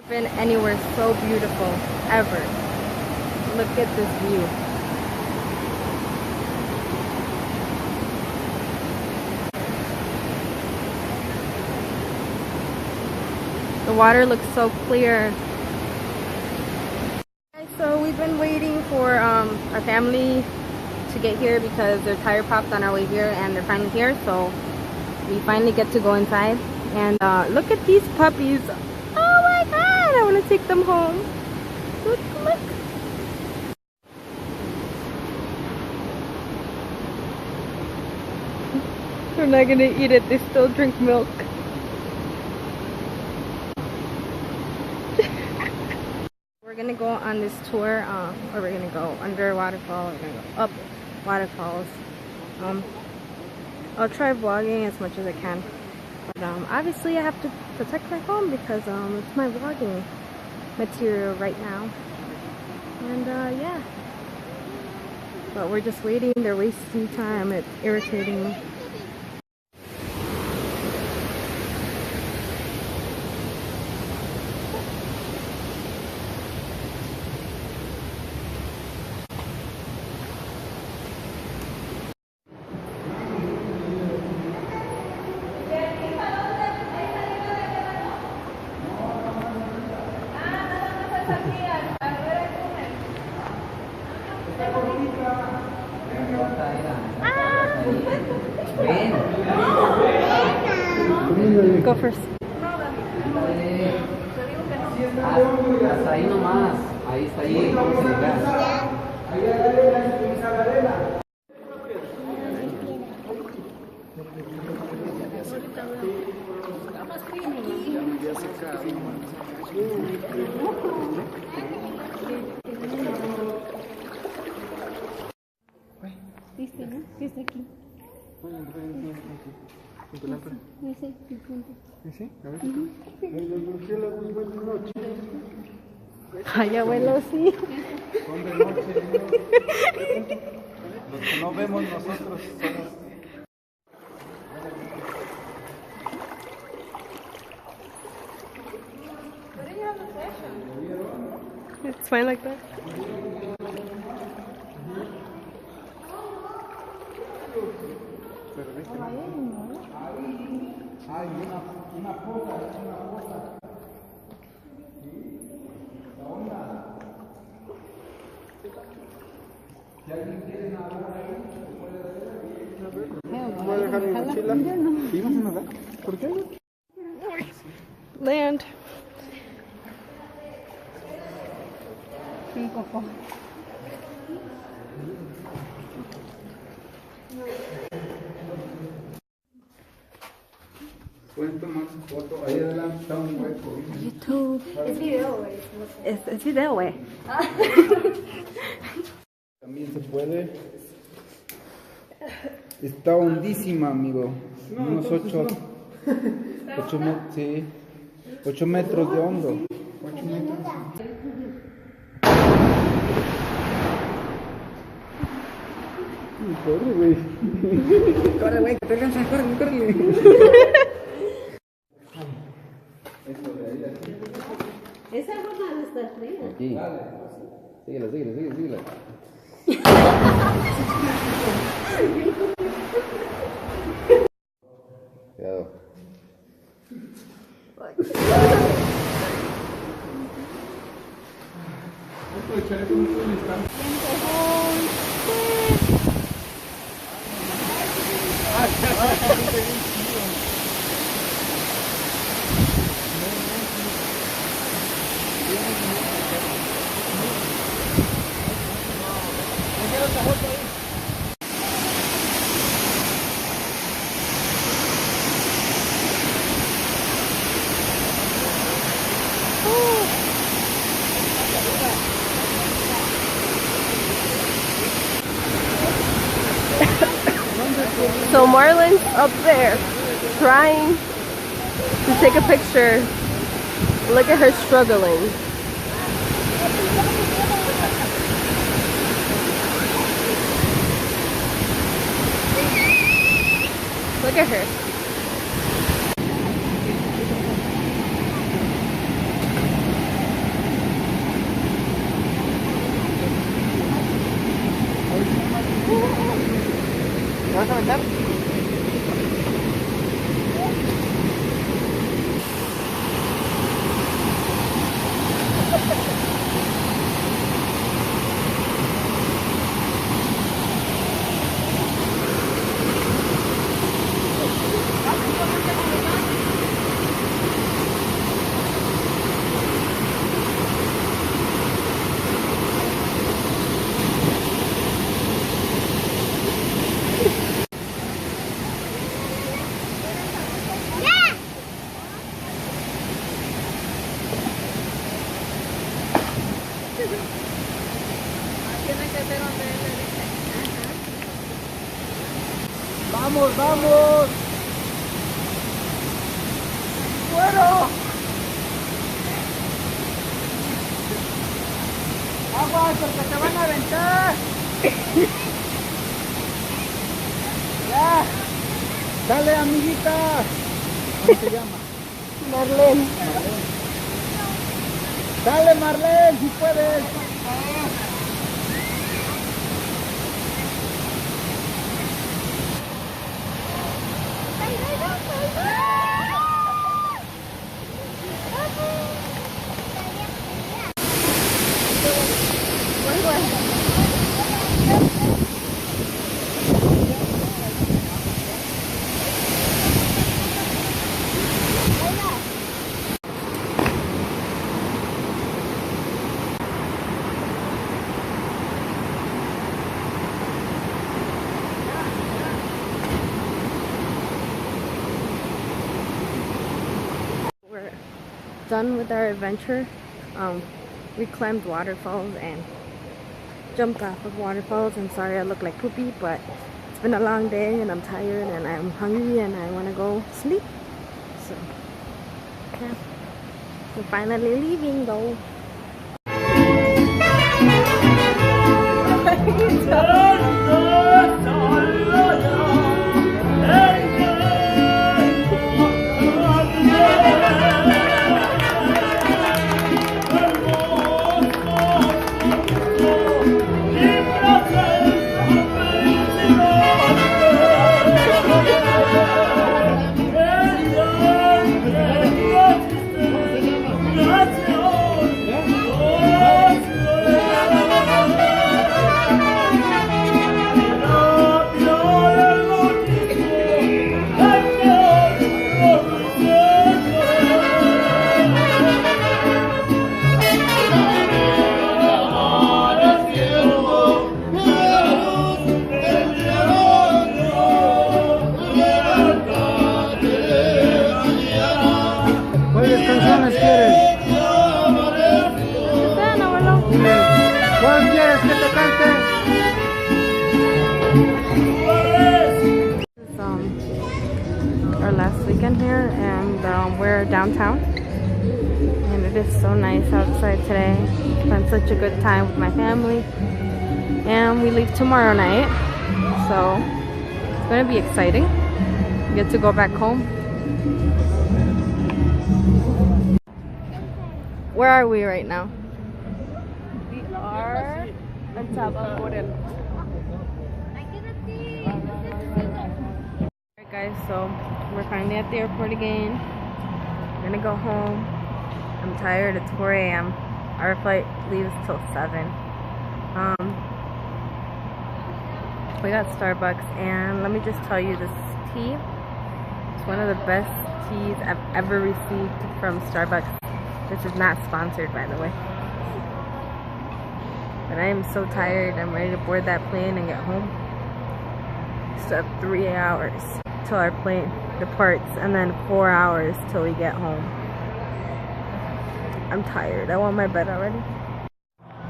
Been anywhere so beautiful ever. Look at this view. The water looks so clear. So we've been waiting for our family to get here because their tire popped on our way here and they're finally here, so we finally get to go inside. And look at these puppies. I want to take them home. Look, look. They're not gonna eat it. They still drink milk. We're gonna go on this tour, or we're gonna go under waterfall. We're gonna go up waterfalls. I'll try vlogging as much as I can. But obviously I have to protect my phone because it's my vlogging material right now. And yeah. But we're just waiting. They're wasting time. It's irritating me. Go first. Hasta ahí nomás. Ahí está ahí. ¿Cómo se diga? ¿Viste, no? ¿Qué está aquí? ¿En tu lámpara? Ese, el punto. ¿Sí? A ver. Los murciélagos, buenas noches. Ay, abuelo, sí. Son de noche. Los que no vemos nosotros somos... It's fine like that. Hay una fosa. La onda. Si alguien quiere nadar ahí, se puede hacer. ¿No voy a dejar mi mochila? ¿Sí vas a nadar? ¿Por qué? Land. Sí, Coco. Pueden tomar su foto. Ahí adelante está un hueco. YouTube. Es video, güey. Es video, güey. También se puede. Está hondísima, amigo. Unos 8 metros de hondo. 8 metros. Corre, güey. Corre, güey, que te alcanzan, corre. Esa ropa no está fría. Aquí. Síguela. Cuidado. ¿Quién So Marlon's up there trying to take a picture. Look at her struggling. Look at her. ¿Vas a aventar? ¡Vamos, vamos! ¡Bueno! ¡Aguas, porque te van a aventar! ¡Ya! ¡Dale, amiguita! ¿Cómo se llama? Marlene. ¡Dale, Marlene, si puedes! We're done with our adventure. We climbed waterfalls and jumped off of waterfalls. I'm sorry I look like poopy, but it's been a long day and I'm tired and I'm hungry and I want to go sleep. So, yeah. We're finally leaving though. ¿Cuáles canciones quieres? ¿Cuál quieres que te cante? This is our last weekend here and we're downtown. And it is so nice outside today. Spent such a good time with my family. And we leave tomorrow night. So it's going to be exciting. We get to go back home. Where are we right now? We are on top of Waterfall. Alright guys, so we're finally at the airport again. We're gonna go home. I'm tired, it's 4 a.m. Our flight leaves till 7. We got Starbucks and let me just tell you, this tea, it's one of the best teas I've ever received from Starbucks. This is not sponsored, by the way. But I am so tired. I'm ready to board that plane and get home. Still have 3 hours till our plane departs, and then 4 hours till we get home. I'm tired. I want my bed already.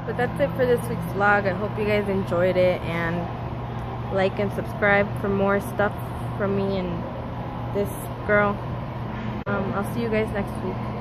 But that's it for this week's vlog. I hope you guys enjoyed it, and like and subscribe for more stuff from me and this girl. I'll see you guys next week.